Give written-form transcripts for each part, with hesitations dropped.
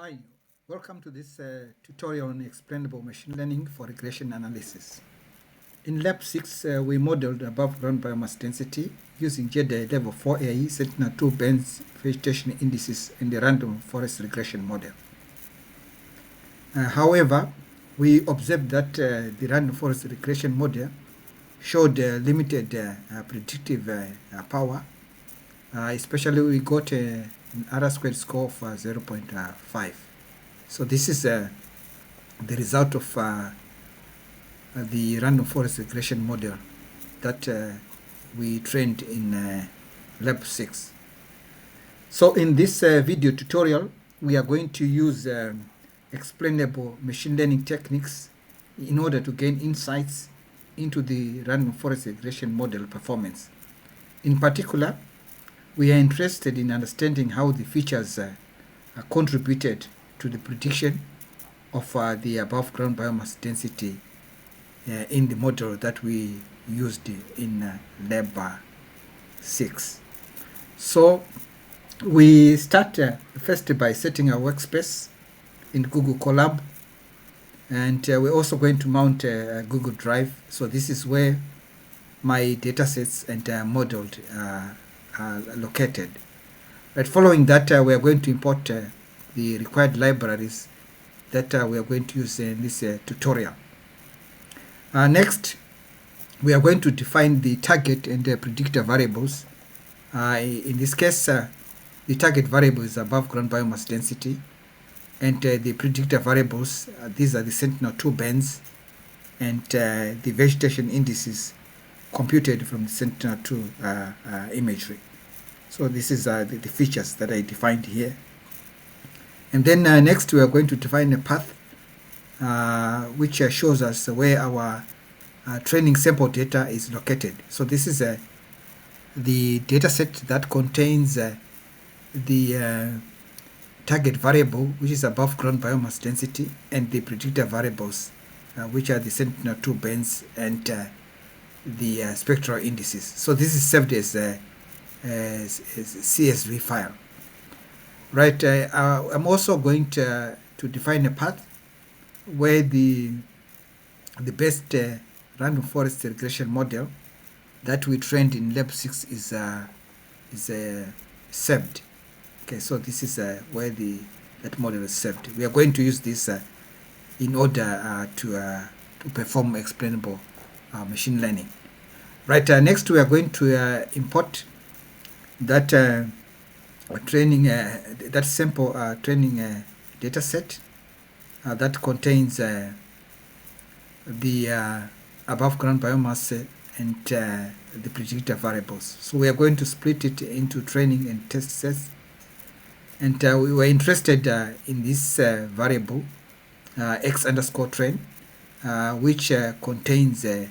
Hi, welcome to this tutorial on explainable machine learning for regression analysis. In Lab 6, we modeled above ground biomass density using GEDI level 4A, Sentinel-2 Benz vegetation indices in the random forest regression model. However, we observed that the random forest regression model showed limited predictive power. Especially we got an R-squared score of 0.5. So this is the result of the random forest regression model that we trained in Lab 6. So in this video tutorial, we are going to use explainable machine learning techniques in order to gain insights into the random forest regression model performance. In particular, we are interested in understanding how the features contributed to the prediction of the above ground biomass density in the model that we used in Lab 6. So we start first by setting our workspace in Google Colab, and we're also going to mount a Google Drive. So this is where my datasets and modeled are located. Right, following that, we are going to import the required libraries that we are going to use in this tutorial. Next, we are going to define the target and the predictor variables. In this case, the target variable is above ground biomass density, and the predictor variables, these are the Sentinel-2 bands and the vegetation indices computed from the Sentinel-2 imagery. So this is the features that I defined here. And then next we are going to define a path which shows us where our training sample data is located. So this is the data set that contains the target variable, which is above ground biomass density, and the predictor variables, which are the Sentinel-2 bands and the spectral indices. So this is saved as a CSV file. Right, I'm also going to define a path where the best random forest regression model that we trained in Lab 6 is saved. Okay, so this is where that model is saved. We are going to use this in order to perform explainable machine learning. Right, next we are going to import that training, that sample training data set that contains the above ground biomass and the predictor variables. So we are going to split it into training and test sets. And we were interested in this variable x_train, which contains the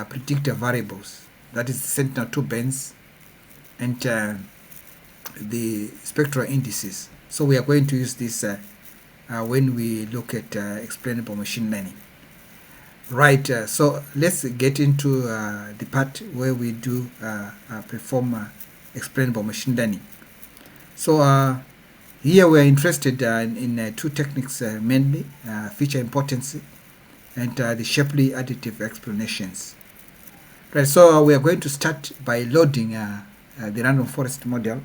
predictor variables, that is Sentinel-2 bands and the spectral indices. So we are going to use this when we look at explainable machine learning. Right, so let's get into the part where we do perform explainable machine learning. So here we are interested in two techniques mainly, feature importance and the Shapley Additive explanations. Right, so we are going to start by loading the random forest model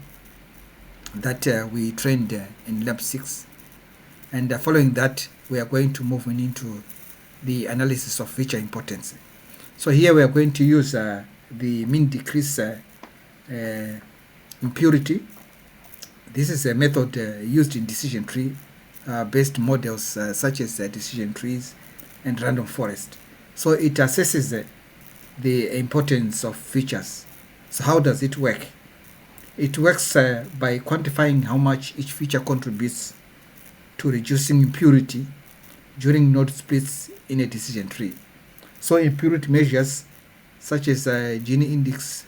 that we trained in Lab 6, and following that we are going to move into the analysis of feature importance. So here we are going to use the mean decrease impurity. This is a method used in decision tree based models such as decision trees and random forest. So it assesses the importance of features. So how does it work? It works by quantifying how much each feature contributes to reducing impurity during node splits in a decision tree. So impurity measures such as Gini index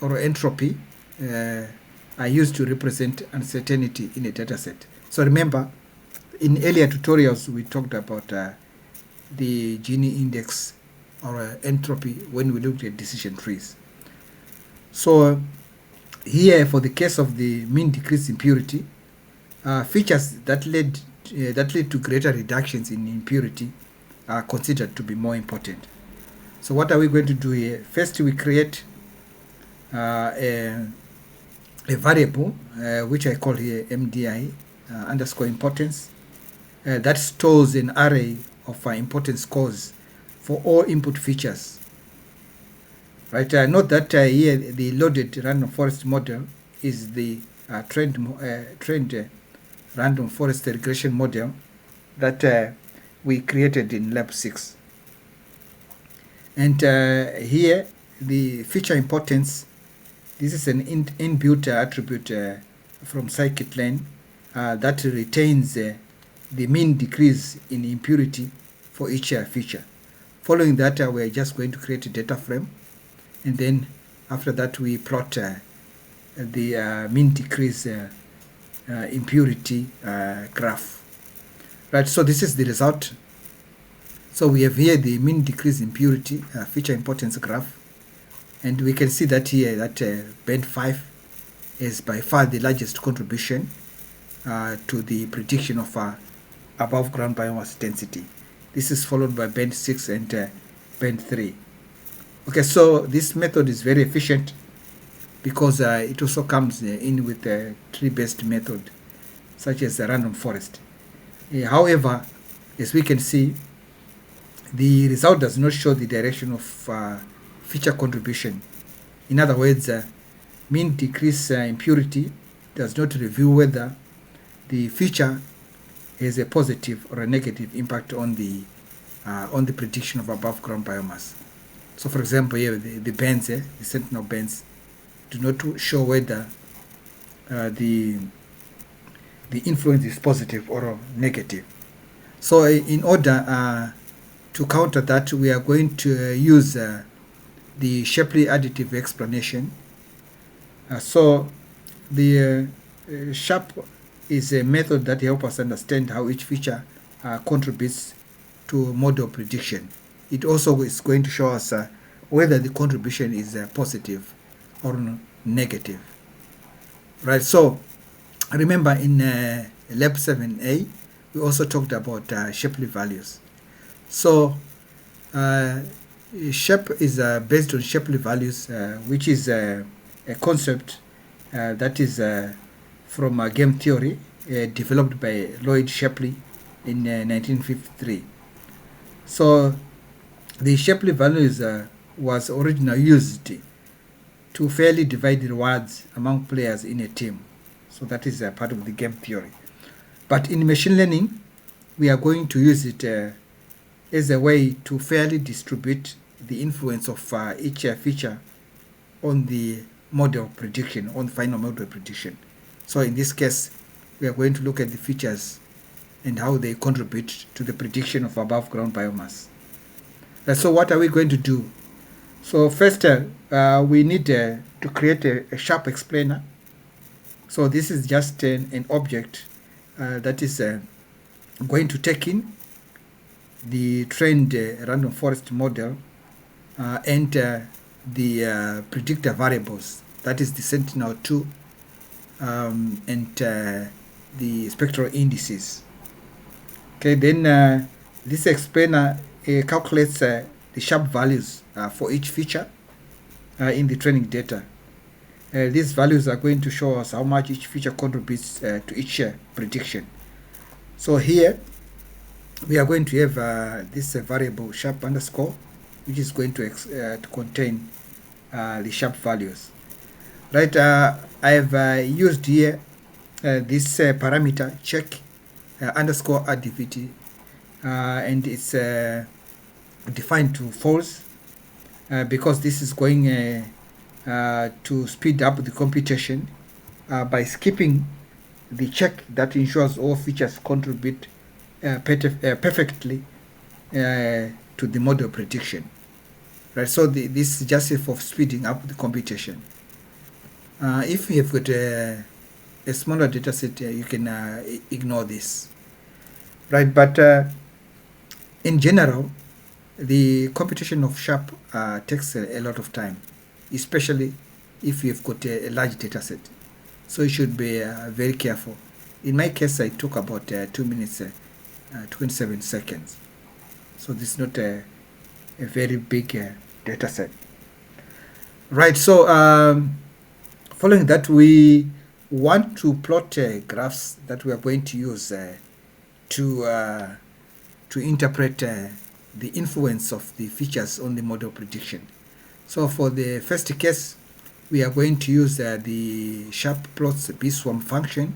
or entropy are used to represent uncertainty in a dataset. So remember, in earlier tutorials we talked about the Gini index or entropy when we looked at decision trees. So here, for the case of the mean decrease impurity, features that lead to greater reductions in impurity are considered to be more important. So what are we going to do here? First, we create a variable which I call here MDI underscore importance that stores an array of importance scores for all input features. Right. Note that here the loaded random forest model is the trained random forest regression model that we created in lab 6. And here the feature importance, this is an inbuilt attribute from scikit-learn that retains the mean decrease in impurity for each feature. Following that, we are just going to create a data frame, and then after that we plot the mean decrease impurity graph. Right, so this is the result. So we have here the mean decrease impurity feature importance graph, and we can see that here that band 5 is by far the largest contribution to the prediction of above ground biomass density. This is followed by band 6 and band 3. Okay, so this method is very efficient because it also comes in with a tree-based method such as the random forest. However, as we can see, the result does not show the direction of feature contribution. In other words, mean decrease impurity does not reveal whether the feature has a positive or a negative impact on the prediction of above ground biomass. So, for example, here the bands, the sentinel bands, do not show whether the influence is positive or negative. So, in order to counter that, we are going to use the Shapley Additive explanation. So the SHAP is a method that helps us understand how each feature contributes to model prediction. It also is going to show us whether the contribution is positive or negative. Right, so remember in lab 7a, we also talked about Shapley values. So SHAP is based on Shapley values, which is a concept that is from game theory developed by Lloyd Shapley in 1953. So the Shapley values was originally used to fairly divide rewards among players in a team. So that is part of the game theory. But in machine learning, we are going to use it as a way to fairly distribute the influence of each feature on the model prediction, on final model prediction. So in this case, we are going to look at the features and how they contribute to the prediction of above ground biomass. So what are we going to do? So first, we need to create a SHAP explainer. So this is just an object that is going to take in the trained random forest model and the predictor variables, that is the sentinel-2 and the spectral indices. Okay, then this explainer calculates the SHAP values for each feature in the training data. These values are going to show us how much each feature contributes to each prediction. So here we are going to have this variable SHAP underscore, which is going to contain the SHAP values. Right, I have used here this parameter check underscore additivity, and it's defined to false because this is going to speed up the computation by skipping the check that ensures all features contribute perfectly to the model prediction. Right, so this is just for speeding up the computation. If you have got a smaller data set, you can ignore this. Right, but in general, the computation of SHAP takes a lot of time, especially if you've got a large data set. So you should be very careful In my case, I took about 2 minutes 27 seconds. So this is not a very big data set. Right, so following that, we want to plot graphs that we are going to use to interpret the influence of the features on the model prediction. So for the first case, we are going to use the SHAP plots bswarm function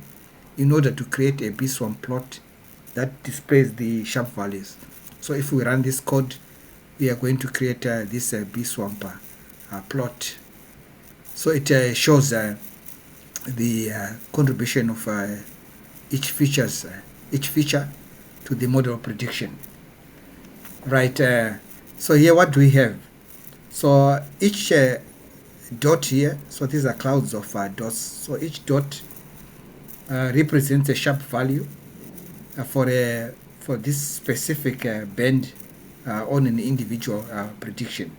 in order to create a bswarm plot that displays the SHAP values. So if we run this code, we are going to create this bswarm plot. So it shows the contribution of each feature to the model prediction. Right. So here, what do we have? So each dot here, so these are clouds of dots. So each dot represents a SHAP value for this specific band on an individual prediction.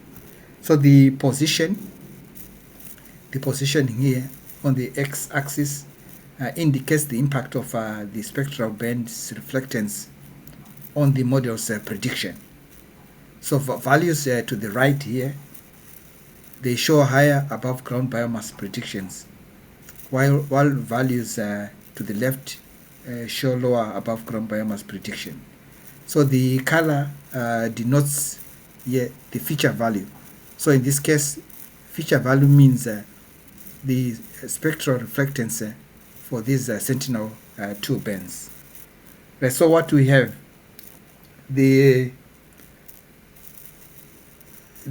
So the position here on the x-axis indicates the impact of the spectral band's reflectance on the model's prediction. So for values to the right here, they show higher above ground biomass predictions, while values to the left show lower above ground biomass prediction. So the color denotes here the feature value. So in this case, feature value means the spectral reflectance for these Sentinel-2 bands. Right, so what we have, the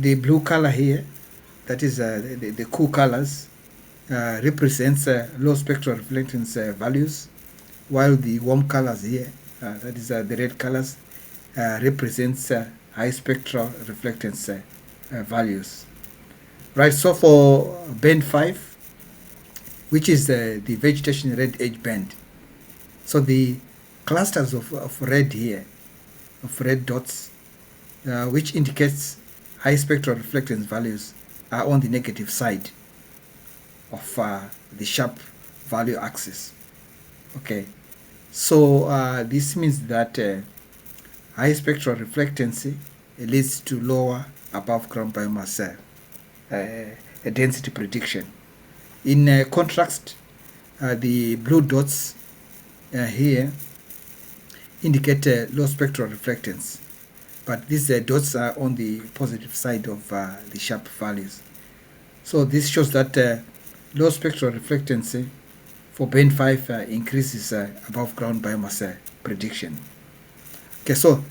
blue color here, that is the cool colors, represents low spectral reflectance values, while the warm colors here, that is the red colors, represents high spectral reflectance values. Right, so for band 5, which is the vegetation red edge band, so the clusters of red here, of red dots, which indicates high spectral reflectance values, are on the negative side of the SHAP value axis. Okay, so this means that high spectral reflectancy leads to lower above ground biomass density prediction. In contrast, the blue dots here indicate low spectral reflectance, but these dots are on the positive side of the SHAP values. So this shows that low spectral reflectancy for band 5 increases above ground biomass prediction. Okay, so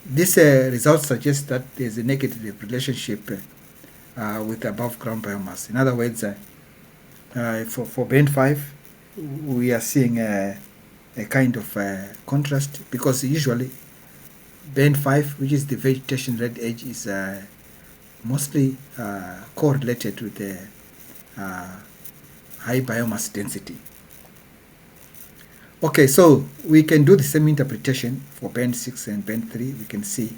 this result suggests that there's a negative relationship with above ground biomass. In other words, for band 5, we are seeing a kind of contrast, because usually band 5, which is the vegetation red edge, is mostly correlated with the high biomass density. Okay, so we can do the same interpretation for band 6 and band 3. We can see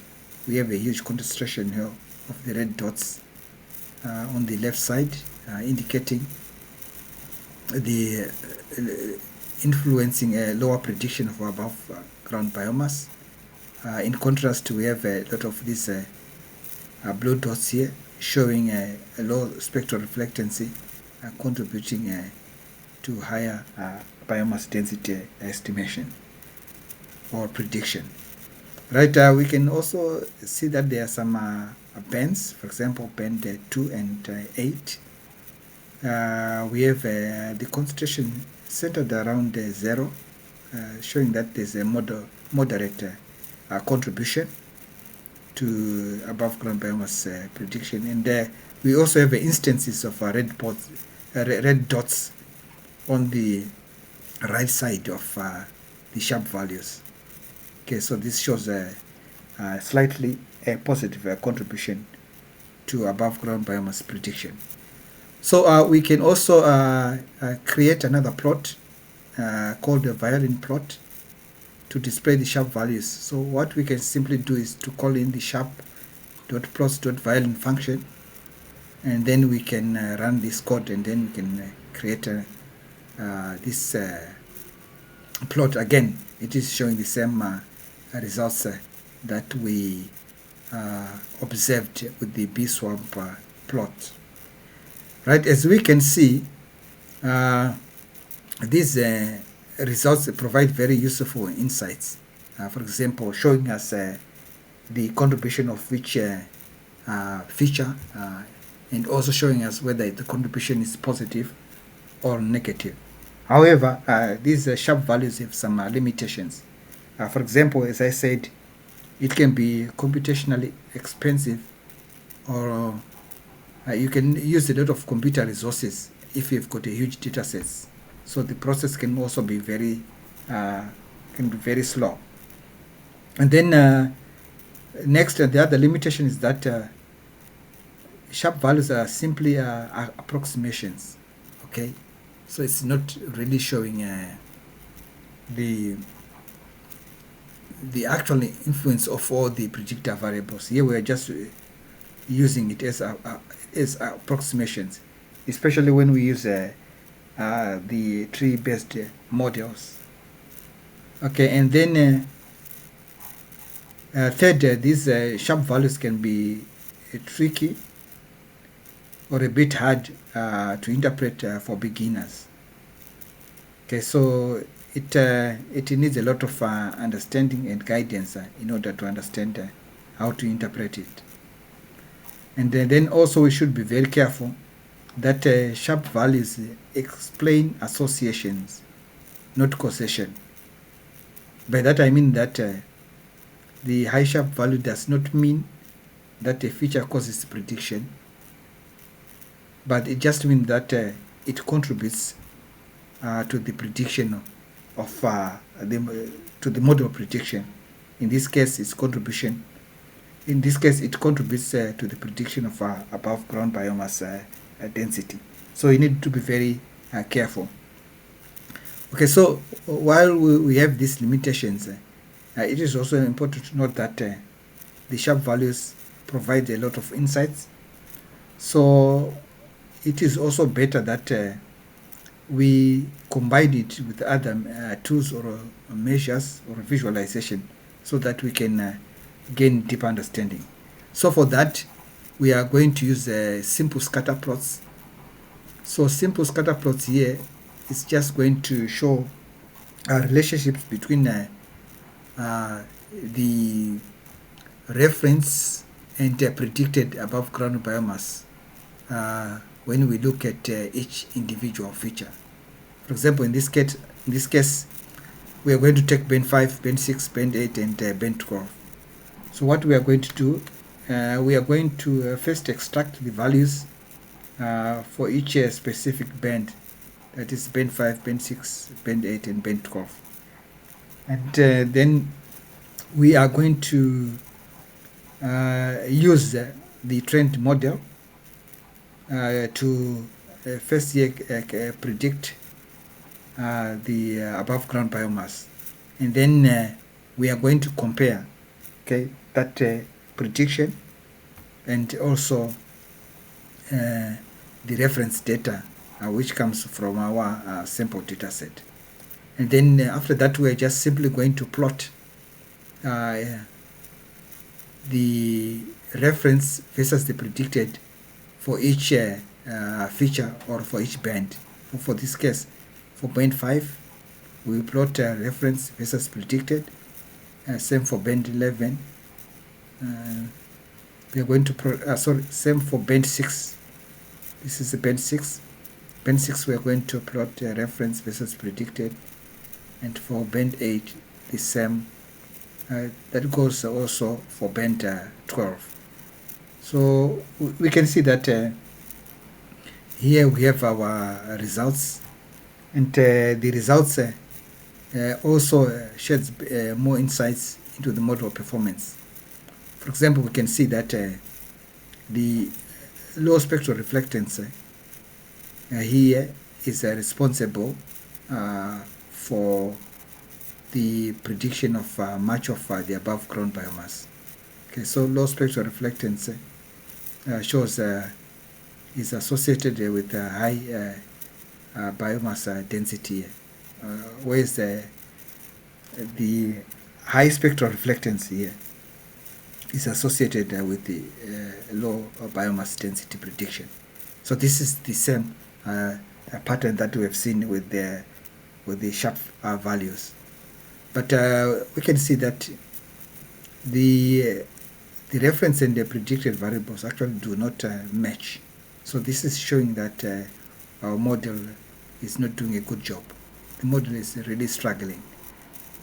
we have a huge concentration here of the red dots on the left side, indicating the influencing a lower prediction of above ground biomass. In contrast, we have a lot of these blue dots here showing a low spectral reflectancy, contributing to higher biomass density estimation or prediction. Right, we can also see that there are some bands, for example, band 2 and 8. We have the concentration centered around 0, showing that there's a moderate contribution to above ground biomass prediction. And we also have instances of red dots on the right side of the SHAP values. Okay, so this shows a slightly positive contribution to above ground biomass prediction. So we can also create another plot called the violin plot to display the SHAP values. So what we can simply do is to call in the SHAP.plots.violin function, and then we can run this code, and then we can create this plot, again, it is showing the same results that we observed with the bee swamp plot. Right, as we can see, these results provide very useful insights. For example, showing us the contribution of which feature, and also showing us whether the contribution is positive or negative. However, these SHAP values have some limitations. For example, as I said, it can be computationally expensive, or you can use a lot of computer resources if you've got a huge data sets. So the process can also be very slow. And then next, the other limitation is that SHAP values are simply approximations. Okay, so it's not really showing the actual influence of all the predictor variables. Here we are just using it as approximations, especially when we use the tree-based models. Okay, and then third, these SHAP values can be tricky or a bit hard to interpret for beginners. Okay, so it needs a lot of understanding and guidance in order to understand how to interpret it. And then also we should be very careful that SHAP values explain associations, not causation. By that I mean that the high SHAP value does not mean that a feature causes prediction, but it just means that it contributes to the prediction of to the model prediction. In this case, its contribution. In this case, it contributes to the prediction of above ground biomass density. So you need to be very careful. Okay, so while we have these limitations, it is also important to note that the SHAP values provide a lot of insights. So it is also better that we combine it with other tools or measures or visualization so that we can gain deeper understanding. So for that, we are going to use simple scatter plots. So simple scatter plots here is just going to show relationships between the reference and predicted above ground biomass when we look at each individual feature. For example, in this case, we are going to take band 5, band 6, band 8, and band 12. So what we are going to do, we are going to first extract the values for each specific band, that is band 5, band 6, band 8, and band 12. And then we are going to use the trend model to first predict the above ground biomass, and then we are going to compare, okay, that prediction and also the reference data which comes from our sample data set. And then after that, we are just simply going to plot the reference versus the predicted for each feature or for each band. For this case, for band 5, we plot reference versus predicted. Same for band 11. We are going to same for band 6. This is the band 6. Band 6, we are going to plot reference versus predicted. And for band 8, the same. That goes also for band 12. So we can see that here we have our results, and the results also sheds more insights into the model performance. For example, we can see that the low spectral reflectance here is responsible for the prediction of much of the above ground biomass. Okay, so low spectral reflectance shows is associated with high biomass density, whereas the high spectral reflectance here is associated with the low biomass density prediction. So this is the same pattern that we have seen with the SHAP values. But we can see that the reference and the predicted variables actually do not match. So this is showing that our model is not doing a good job. The model is really struggling.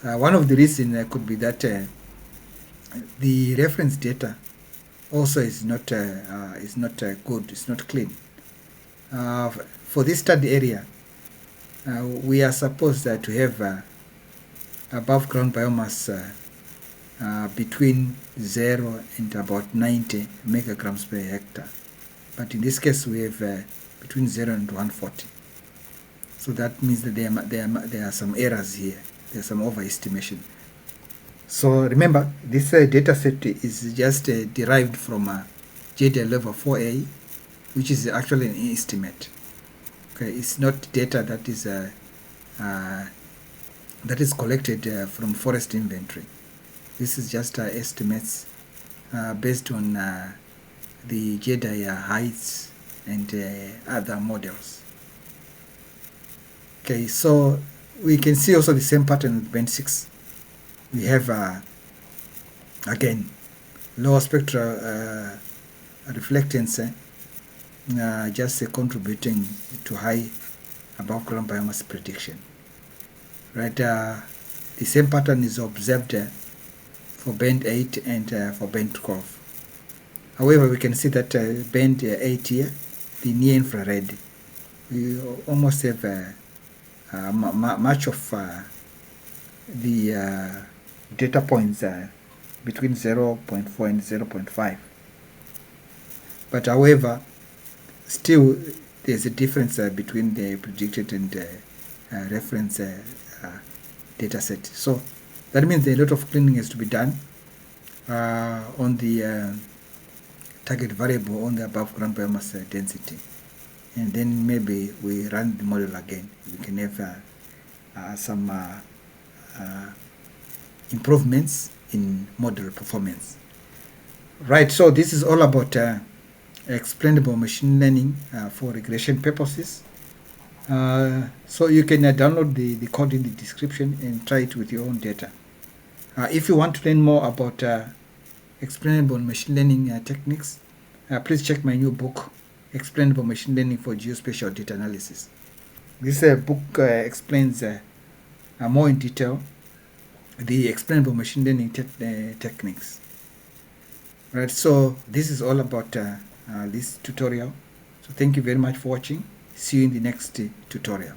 One of the reasons could be that the reference data also is not good, it's not clean. For this study area, we are supposed to have above ground biomass between 0 and about 90 megagrams per hectare. But in this case, we have between 0 and 140. So that means that there are some errors here. There's some overestimation. So remember, this data set is just derived from JDL level 4A, which is actually an estimate. Okay, it's not data that is collected from forest inventory. This is just estimates based on the JDI heights and other models. Okay, so we can see also the same pattern with band 6. We have again lower spectral reflectance just contributing to high above ground biomass prediction. Right, the same pattern is observed for band 8 and for band 12. However, we can see that band 8 here, the near infrared, we almost have much of the data points between 0.4 and 0.5. But however, still there's a difference between the predicted and reference data set. So that means a lot of cleaning has to be done on the target variable on the above ground biomass density. And then maybe we run the model again. We can have some improvements in model performance. Right, so this is all about explainable machine learning for regression purposes. So you can download the code in the description and try it with your own data. If you want to learn more about explainable machine learning techniques, please check my new book, Explainable Machine Learning for Geospatial Data Analysis. This book explains more in detail the explainable machine learning techniques. Right, so this is all about this tutorial. So thank you very much for watching. See you in the next tutorial.